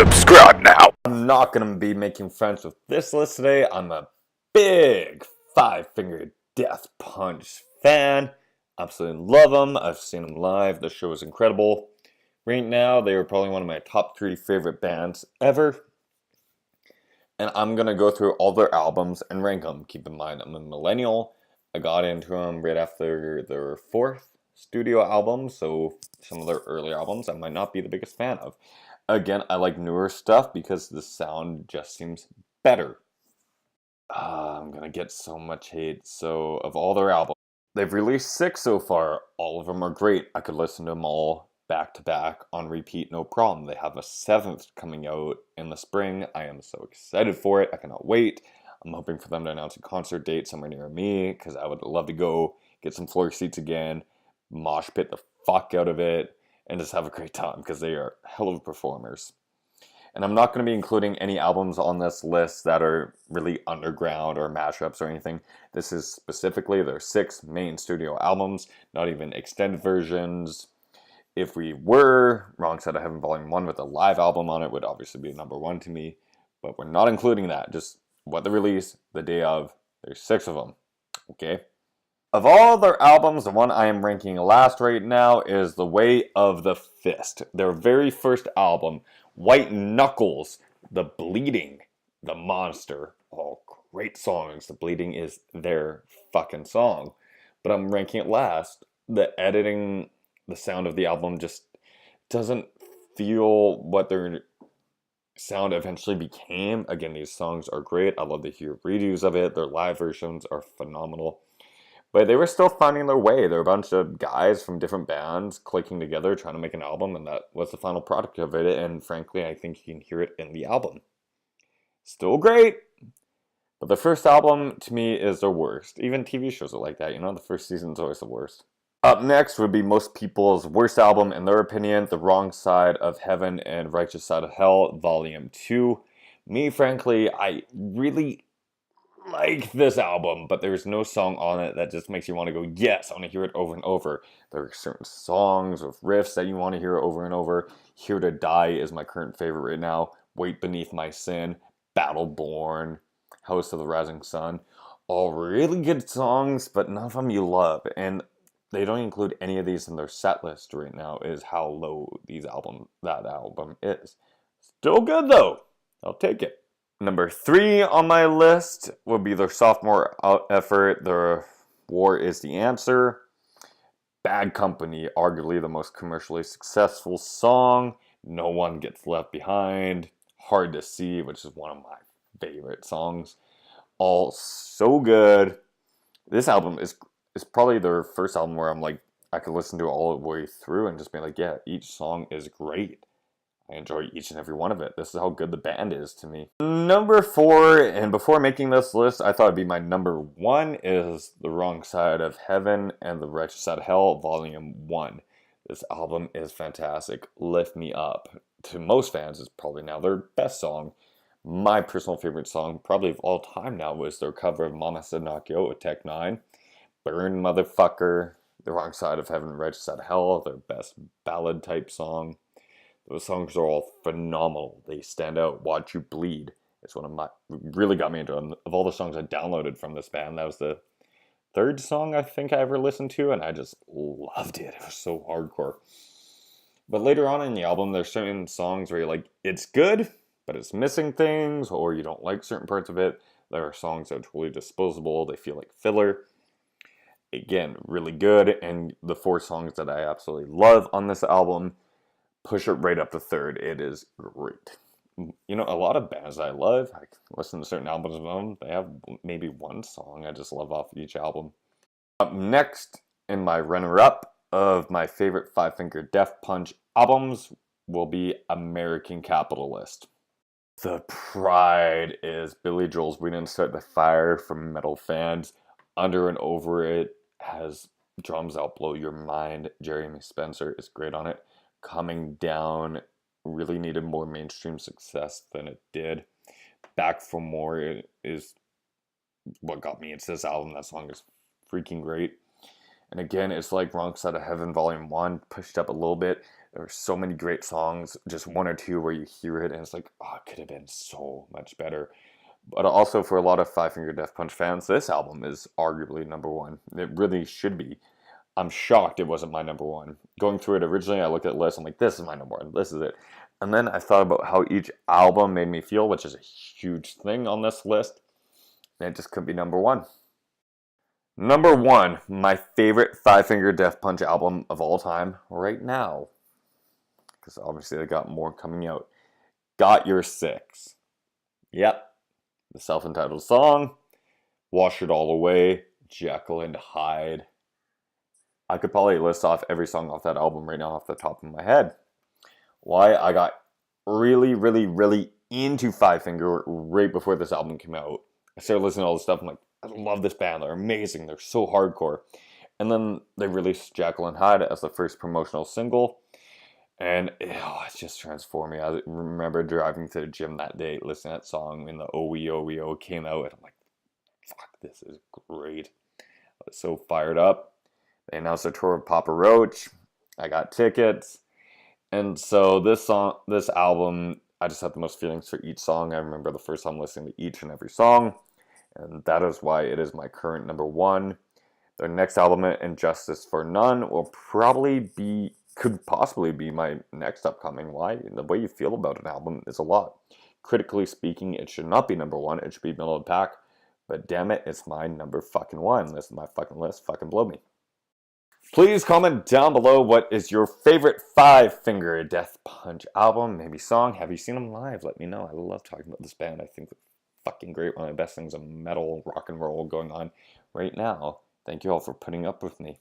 Subscribe now. I'm not going to be making friends with this list today. I'm a big Five Finger Death Punch fan. Absolutely love them. I've seen them live. The show is incredible. Right now, they are probably one of my top 3 favorite bands ever. And I'm going to go through all their albums and rank them. Keep in mind, I'm a millennial. I got into them right after their 4th studio album, so some of their early albums I might not be the biggest fan of. Again, I like newer stuff because the sound just seems better. I'm gonna get so much hate. So, of all their albums, they've released 6 so far. All of them are great. I could listen to them all back to back on repeat, no problem. They have a 7th coming out in the spring. I am so excited for it. I cannot wait. I'm hoping for them to announce a concert date somewhere near me because I would love to go get some floor seats again, mosh pit the fuck out of it, and just have a great time because they are hell of performers. And I'm not going to be including any albums on this list that are really underground or mashups or anything. This is specifically their 6 main studio albums, not even extended versions. If we were, Wrong Side of Heaven Volume 1 with a live album on it would obviously be number 1 to me. But we're not including that, just what they release the day of. There's 6 of them, okay? Of all their albums, the one I am ranking last right now is The Way of the Fist. Their very first album, White Knuckles, The Bleeding, The Monster. All great songs. The Bleeding is their fucking song. But I'm ranking it last. The editing, the sound of the album just doesn't feel what their sound eventually became. Again, these songs are great. I love to hear redos of it. Their live versions are phenomenal. But they were still finding their way. They're a bunch of guys from different bands clicking together, trying to make an album, and that was the final product of it. And frankly, I think you can hear it in the album. Still great, but the first album, to me, is their worst. Even TV shows are like that, you know? The first season's always the worst. Up next would be most people's worst album, in their opinion, The Wrong Side of Heaven and Righteous Side of Hell, Volume 2. Me, frankly, I really like this album, but there's no song on it that just makes you want to go, yes, I want to hear it over and over. There are certain songs with riffs that you want to hear over and over. Here to Die is my current favorite right now. Wait Beneath My Sin, Battleborn, House of the Rising Sun. All really good songs, but none of them you love. And they don't include any of these in their set list right now, is how low that album is. Still good though. I'll take it. Number 3 on my list would be their sophomore effort, their War is the Answer. Bad Company, arguably the most commercially successful song. No One Gets Left Behind. Hard to See, which is one of my favorite songs. All so good. This album is probably their first album where I'm like, I could listen to it all the way through and just be like, yeah, each song is great. I enjoy each and every one of it. This is how good the band is to me. Number 4, and before making this list, I thought it'd be my number 1, is The Wrong Side of Heaven and The Righteous Side of Hell, Volume 1. This album is fantastic. Lift Me Up. To most fans, is probably now their best song. My personal favorite song, probably of all time now, was their cover of Mama Said Knock You Out with Tech 9. Burn Motherfucker, The Wrong Side of Heaven, Righteous Side of Hell, their best ballad type song. Those songs are all phenomenal. They stand out. Watch You Bleed is one of my, really got me into them. Of all the songs I downloaded from this band, that was the 3rd song I think I ever listened to, and I just loved it. It was so hardcore. But later on in the album, there's certain songs where you're like, it's good, but it's missing things, or you don't like certain parts of it. There are songs that are totally disposable. They feel like filler. Again, really good. And the 4 songs that I absolutely love on this album, push it right up to 3rd. It is great. You know, a lot of bands I love, I listen to certain albums of them, they have maybe one song I just love off each album. Up next, in my runner-up of my favorite Five Finger Death Punch albums, will be American Capitalist. The pride is Billy Joel's We Didn't Start the Fire for metal fans. Under and Over It has drums that'll blow your mind. Jeremy Spencer is great on it. Coming Down really needed more mainstream success than it did. Back for More is what got me into this album. That song is freaking great. And again, it's like Wrong Side of Heaven Volume 1, pushed up a little bit. There were so many great songs, just one or two where you hear it and it's like, oh, it could have been so much better. But also for a lot of Five Finger Death Punch fans, this album is arguably number one. It really should be. I'm shocked it wasn't my number one. Going through it originally, I looked at the list, I'm like, this is my number one, this is it. And then I thought about how each album made me feel, which is a huge thing on this list. And it just could be number one. Number one, my favorite Five Finger Death Punch album of all time right now. Because obviously they got more coming out. Got Your Six. Yep. The self-entitled song. Wash It All Away. Jekyll and Hyde. I could probably list off every song off that album right now off the top of my head. Why? I got really, really, really into Five Finger right before this album came out. I started listening to all this stuff. I'm like, I love this band. They're amazing. They're so hardcore. And then they released Jekyll and Hyde as the first promotional single. And it just transformed me. I remember driving to the gym that day, listening to that song when the OEO came out. And I'm like, fuck, this is great. I was so fired up. They announced a tour of Papa Roach. I got tickets. And so this album, I just had the most feelings for each song. I remember the first time listening to each and every song. And that is why it is my current number one. Their next album, Injustice for None, could possibly be my next upcoming. Why? The way you feel about an album is a lot. Critically speaking, it should not be number one. It should be middle of the pack. But damn it, it's my number fucking one. This is my fucking list. Fucking blow me. Please comment down below what is your favorite Five Finger Death Punch album, maybe song. Have you seen them live? Let me know. I love talking about this band. I think they're fucking great. One of the best things of metal, rock and roll going on right now. Thank you all for putting up with me.